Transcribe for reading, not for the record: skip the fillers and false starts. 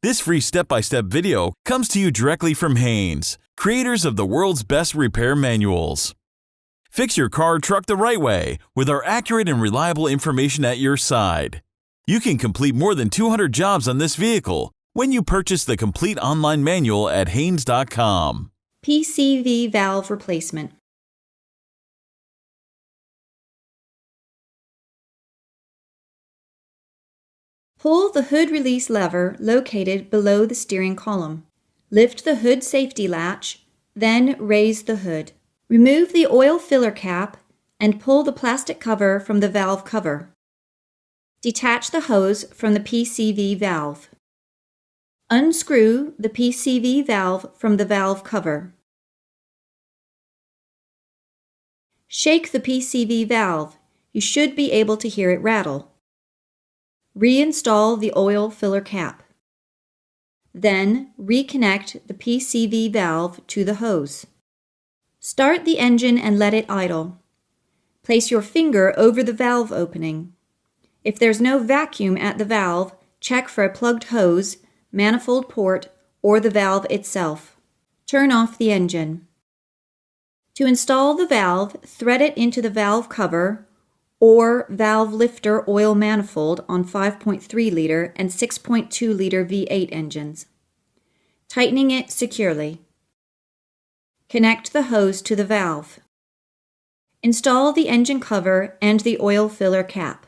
This free step-by-step video comes to you directly from Haynes, creators of the world's best repair manuals. Fix your car or truck the right way with our accurate and reliable information at your side. You can complete more than 200 jobs on this vehicle when you purchase the complete online manual at Haynes.com. PCV valve replacement. Pull the hood release lever located below the steering column. Lift the hood safety latch, then raise the hood. Remove the oil filler cap and pull the plastic cover from the valve cover. Detach the hose from the PCV valve. Unscrew the PCV valve from the valve cover. Shake the PCV valve. You should be able to hear it rattle. Reinstall the oil filler cap. Then reconnect the PCV valve to the hose. Start the engine and let it idle. Place your finger over the valve opening. If there's no vacuum at the valve, check for a plugged hose, manifold port, or the valve itself. Turn off the engine. To install the valve, thread it into the valve cover or valve lifter oil manifold on 5.3 liter and 6.2 liter V8 engines, tightening it securely. Connect the hose to the valve. Install the engine cover and the oil filler cap.